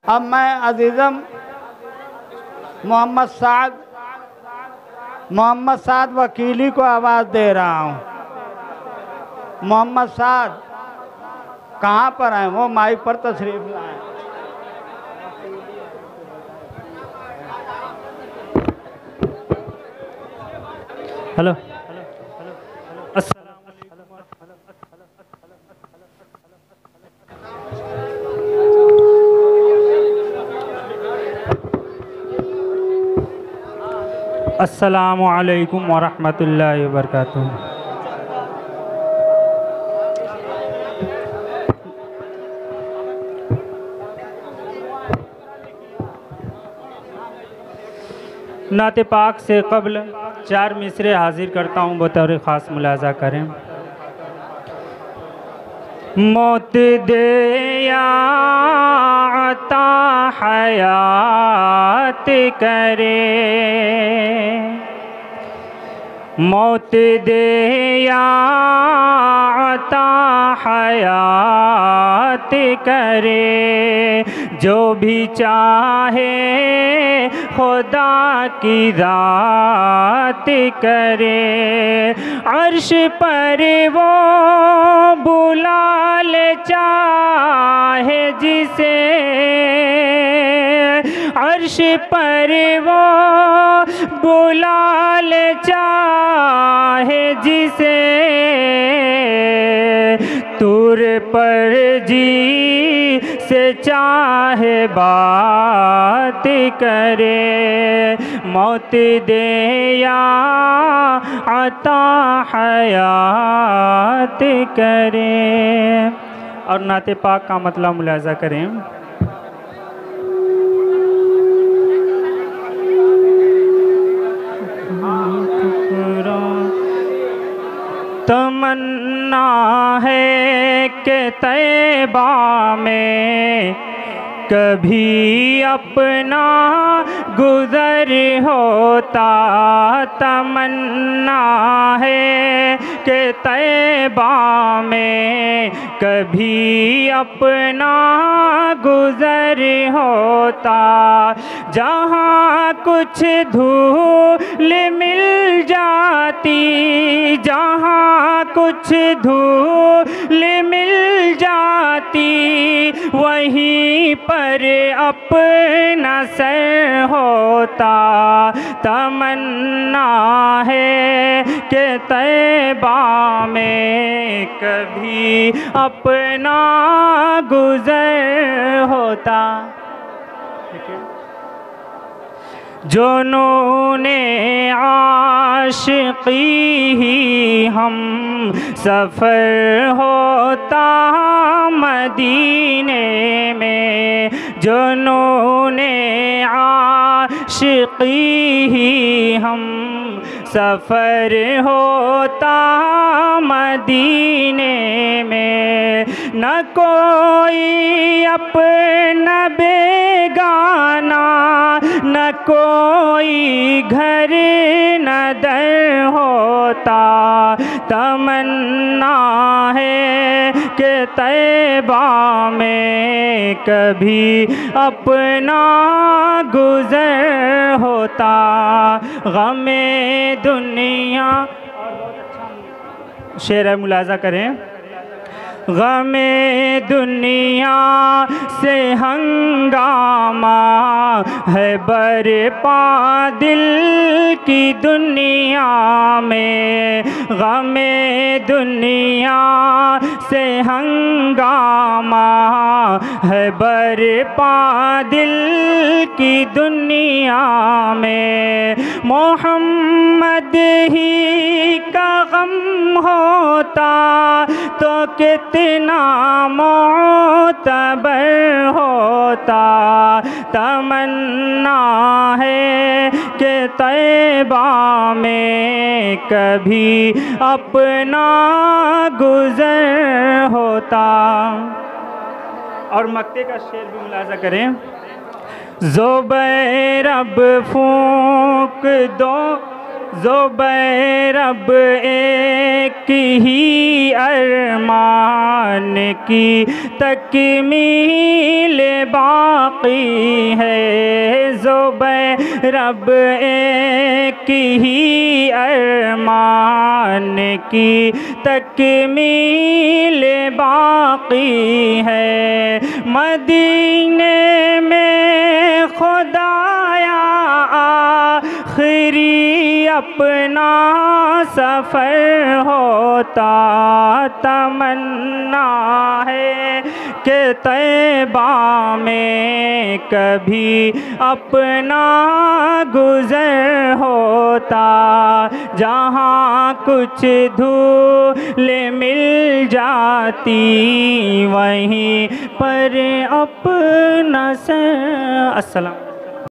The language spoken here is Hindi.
अब मैं अजीज़म मोहम्मद साद वकीली को आवाज़ दे रहा हूँ। मोहम्मद साद कहाँ पर हैं? वो माइक पर तशरीफ़ लाएं। हेलो। अस्सलामु अलैकुम वरहमतुल्लाहि वबरकातुहू। नाते पाक से क़ब्ल 4 मिसरे हाजिर करता हूँ, बतौर ख़ास मुलाज़ा करें। मौत दे या अता हयात करे, मौत दे या अता हयात करे, जो भी चाहे खुदा की ज़ात करे। अर्श पर वो बुला ले चाहे जिसे, अर्श पर वो बुला ले चाहे जिसे, तूर पर जी से चाहे बात करे। मौत दे या अता हयात करे। और नाते पाक का मतलब मुलाज़ा करें। तमन्ना है कि तैबा में कभी अपना गुज़र होता। तमन्ना है कि तैबा में कभी अपना गुज़र होता। जहाँ कुछ धूल मिल जाती, जहाँ कुछ धूल मिल जाती, वहीं पर अपना सर होता। तमन्ना है कि तैबा में कभी अपना गुज़र होता। जो नूने आशिक़ी ही हम सफ़र होता मदीने में, जो नूने आशिक़ी ही हम सफ़र होता मदीने में। न कोई अपना बेगाना, न कोई घर न दर होता। तमन्ना है कि तैबा में कभी अपना गुज़र होता। गमे दुनिया, शेर मुलाज़ा करें। गमे दुनिया से हंगामा है बरपा दिल की दुनिया में। गमे दुनिया से हंगामा है बरपा दिल की दुनिया में। मोहम्मद ही का गम होता तो कितना मोतबर होता। तमन्ना है कि तैबा में कभी अपना गुज़र होता। और मक्ते का शेर भी मुलाज़ा करें। ज़ुबैरब फूंक दो, ज़ुबैरब एक ही अरमान की तक तकमील बाकी है, ज़ुबैर रब एक ही अरमान की तकमील बाकी है। मदीने में खुदाया आखिरी अपना सफ़र होता, तमन्ना है कि तैबा में कभी अपना गुज़र होता, जहाँ कुछ धूल मिल जाती वहीं पर अपना सर। अस्सलाम।